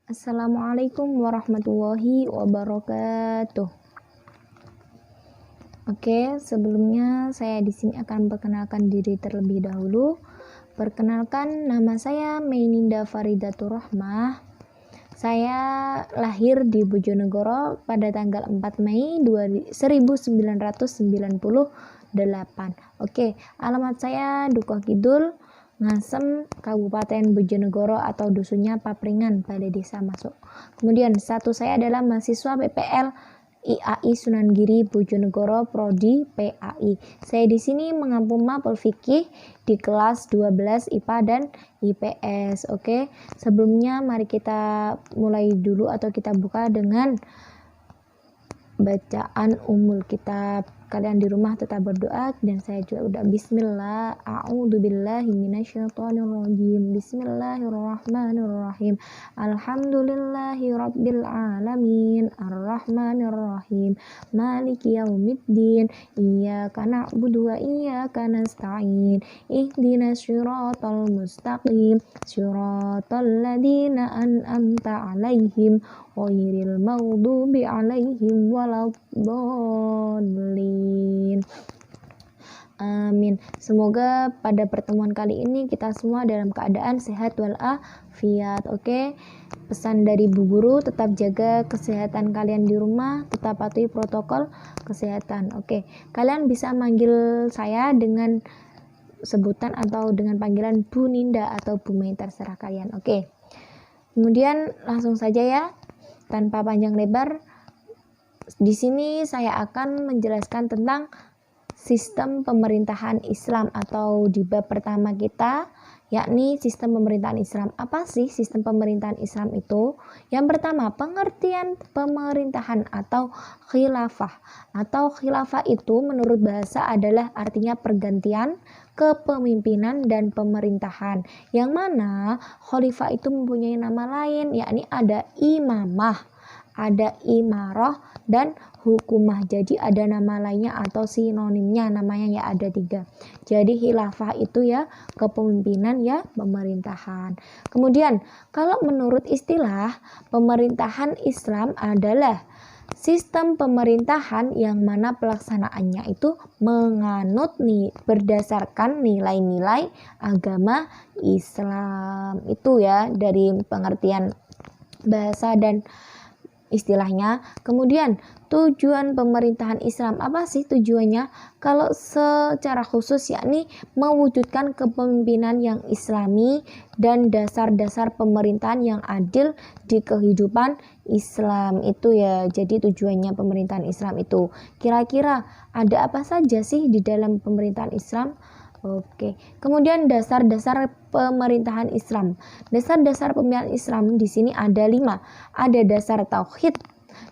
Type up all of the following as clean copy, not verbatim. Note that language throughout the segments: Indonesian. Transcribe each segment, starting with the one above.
Assalamualaikum warahmatullahi wabarakatuh. Oke, sebelumnya saya di sini akan memperkenalkan diri terlebih dahulu. Perkenalkan, nama saya Meininda Faridatur Rahmah. Saya lahir di Bojonegoro pada tanggal 4 Mei 1998. Oke, alamat saya Dukuh Kidul, Ngasem, Kabupaten Bojonegoro atau dusunnya Papringan, Balai Desa Masuk. Kemudian status saya adalah mahasiswa PPL IAI Sunan Giri Bojonegoro Prodi PAI. Saya di sini mengampu mapel fikih di kelas 12 IPA dan IPS. Oke, sebelumnya mari kita mulai dulu atau kita buka dengan bacaan umul kitab. Kalian di rumah tetap berdoa dan saya juga udah bismillah. A'udzubillahi minasyaitonirrajim. Bismillahirrahmanirrahim. Alhamdulillahi rabbil alamin. Arrahmanirrahim. Maliki yaumiddin. Iyyaka na'budu wa iyyaka nasta'in. Ihdinas siratal mustaqim. Siratal ladzina an'amta 'alaihim ghairil maghdubi 'alaihim waladdallin. Amin. Semoga pada pertemuan kali ini kita semua dalam keadaan sehat walafiat. Oke. Pesan dari Bu Guru, tetap jaga kesehatan kalian di rumah, tetap patuhi protokol kesehatan. Oke. Kalian bisa manggil saya dengan sebutan atau dengan panggilan Bu Ninda atau Bu Mei, terserah kalian. Oke. Kemudian langsung saja ya, tanpa panjang lebar. Di sini saya akan menjelaskan tentang sistem pemerintahan Islam atau di bab pertama kita, yakni sistem pemerintahan Islam. Apa sih sistem pemerintahan Islam itu? Yang pertama, pengertian pemerintahan atau khilafah. Atau khilafah itu menurut bahasa adalah artinya pergantian kepemimpinan dan pemerintahan. Yang mana khalifah itu mempunyai nama lain, yakni ada imamah, ada imarah, dan hukumah. Jadi ada nama lainnya atau sinonimnya, namanya ya ada 3. Jadi khilafah itu ya kepemimpinan ya pemerintahan. Kemudian kalau menurut istilah, pemerintahan Islam adalah sistem pemerintahan yang mana pelaksanaannya itu menganut berdasarkan nilai-nilai agama Islam. Itu ya dari pengertian bahasa dan istilahnya. Kemudian tujuan pemerintahan Islam, apa sih tujuannya? Kalau secara khusus yakni mewujudkan kepemimpinan yang islami dan dasar-dasar pemerintahan yang adil di kehidupan Islam itu ya. Jadi tujuannya pemerintahan Islam itu. Kira-kira ada apa saja sih di dalam pemerintahan Islam? Oke, kemudian dasar-dasar pemerintahan Islam. Dasar-dasar pemerintahan Islam di sini ada 5. Ada dasar tauhid.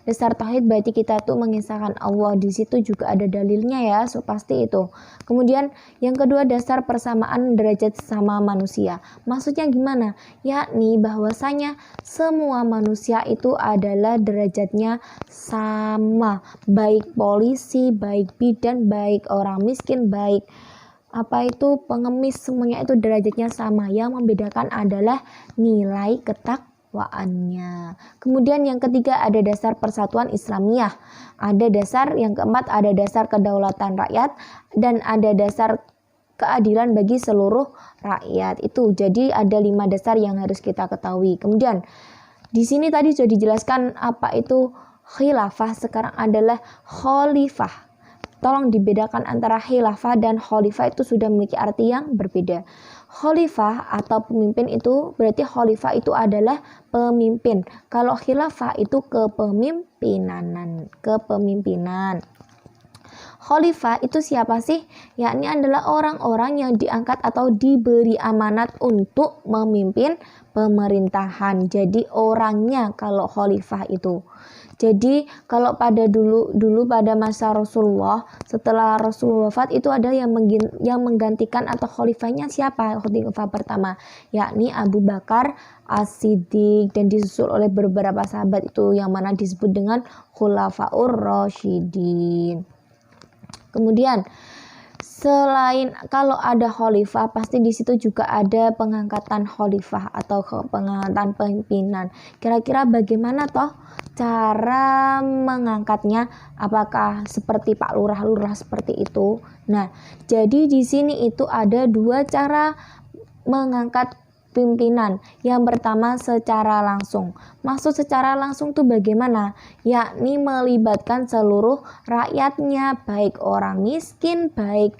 Dasar tauhid berarti kita tuh mengisahkan Allah, di situ juga ada dalilnya ya, so pasti itu. Kemudian yang kedua, dasar persamaan derajat sama manusia. Maksudnya gimana? Yakni bahwasanya semua manusia itu adalah derajatnya sama, baik polisi, baik bidan, baik orang miskin, baik pengemis, semuanya itu derajatnya sama. Yang membedakan adalah nilai ketakwaannya. Kemudian yang ketiga ada dasar persatuan Islamiyah. Ada dasar yang keempat, ada dasar kedaulatan rakyat, dan ada dasar keadilan bagi seluruh rakyat. Itu jadi ada 5 dasar yang harus kita ketahui. Kemudian di sini tadi sudah dijelaskan apa itu khilafah, sekarang adalah khalifah. Tolong dibedakan antara khilafah dan khalifah, itu sudah memiliki arti yang berbeda. Khalifah atau pemimpin itu berarti khalifah itu adalah pemimpin. Kalau khilafah itu kepemimpinan. Khalifah itu siapa sih? Yakni adalah orang-orang yang diangkat atau diberi amanat untuk memimpin pemerintahan. Jadi orangnya kalau khalifah itu. Jadi kalau pada dulu pada masa Rasulullah, setelah Rasulullah wafat itu ada yang menggantikan atau khalifahnya siapa? Khalifah pertama yakni Abu Bakar As-Siddiq, dan disusul oleh beberapa sahabat itu yang mana disebut dengan Khulafaur Rasyidin. Kemudian Selain kalau ada khalifah, pasti di situ juga ada pengangkatan khalifah atau pengangkatan pimpinan. Kira-kira bagaimana toh cara mengangkatnya? Apakah seperti Pak Lurah-lurah seperti itu? Nah, jadi di sini itu ada dua cara mengangkat pimpinan. Yang pertama secara langsung. Maksud secara langsung tuh bagaimana? Yakni melibatkan seluruh rakyatnya, baik orang miskin, baik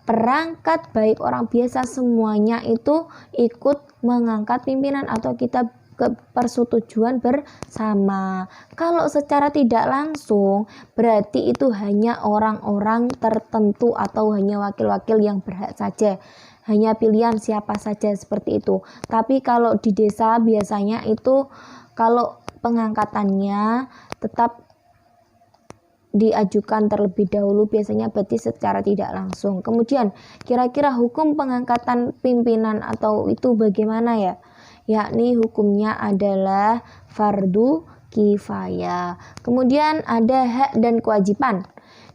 perangkat, baik orang biasa, semuanya itu ikut mengangkat pimpinan atau kita ke persetujuan bersama. Kalau secara tidak langsung berarti itu hanya orang-orang tertentu atau hanya wakil-wakil yang berhak saja, hanya pilihan siapa saja seperti itu. Tapi kalau di desa biasanya itu kalau pengangkatannya tetap diajukan terlebih dahulu, biasanya berarti secara tidak langsung. Kemudian kira-kira hukum pengangkatan pimpinan atau itu bagaimana ya? Yakni hukumnya adalah fardu kifayah. Kemudian ada hak dan kewajiban.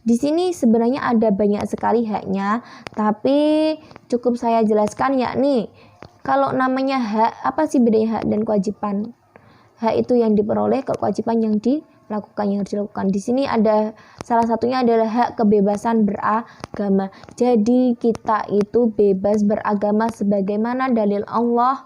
Di sini sebenarnya ada banyak sekali haknya, tapi cukup saya jelaskan, yakni kalau namanya hak, apa sih bedanya hak dan kewajiban? Hak itu yang diperoleh, kewajiban yang dilakukan, yang harus dilakukan. Di sini ada salah satunya adalah hak kebebasan beragama. Jadi kita itu bebas beragama sebagaimana dalil Allah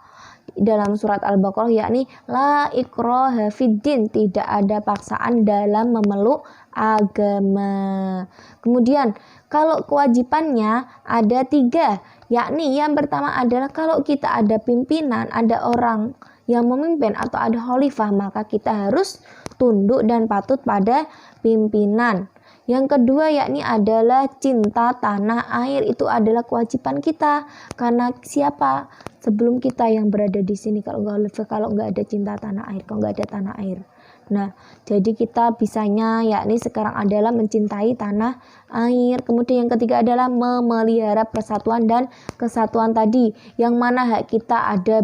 dalam surat Al-Baqarah, yakni la ikraha fiddin, tidak ada paksaan dalam memeluk agama. Kemudian kalau kewajibannya ada 3, yakni yang pertama adalah kalau kita ada pimpinan, ada orang yang memimpin atau ada khalifah, maka kita harus tunduk dan patut pada pimpinan. Yang kedua yakni adalah cinta tanah air, itu adalah kewajiban kita, karena siapa sebelum kita yang berada di sini kalau nggak ada cinta tanah air, kalau nggak ada tanah air. Nah, jadi kita bisanya yakni sekarang adalah mencintai tanah air. Kemudian yang ketiga adalah memelihara persatuan dan kesatuan tadi, yang mana hak kita ada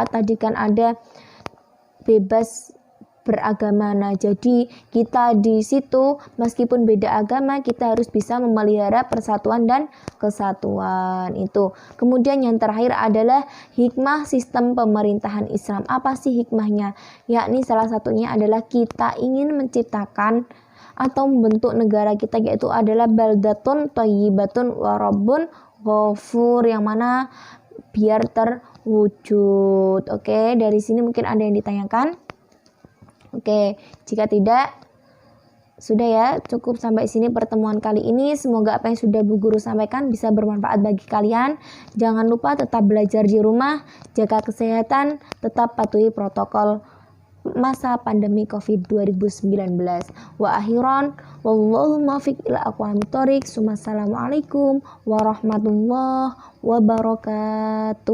tadi kan ada bebas beragama. Nah, jadi kita di situ meskipun beda agama, kita harus bisa memelihara persatuan dan kesatuan itu. Kemudian yang terakhir adalah hikmah sistem pemerintahan Islam. Apa sih hikmahnya? Yakni salah satunya adalah kita ingin menciptakan atau membentuk negara kita, yaitu adalah baldatun thayyibatun wa rabbun ghafur, yang mana biar terwujud. Oke, dari sini mungkin ada yang ditanyakan. Oke, jika tidak, sudah ya, cukup sampai sini pertemuan kali ini. Semoga apa yang sudah Bu Guru sampaikan bisa bermanfaat bagi kalian. Jangan lupa tetap belajar di rumah, jaga kesehatan, tetap patuhi protokol masa pandemi COVID 2019. Wa akhiran, wallahu muwaffiq ila aqwamit thoriq. Assalamualaikum warahmatullahi wabarakatuh.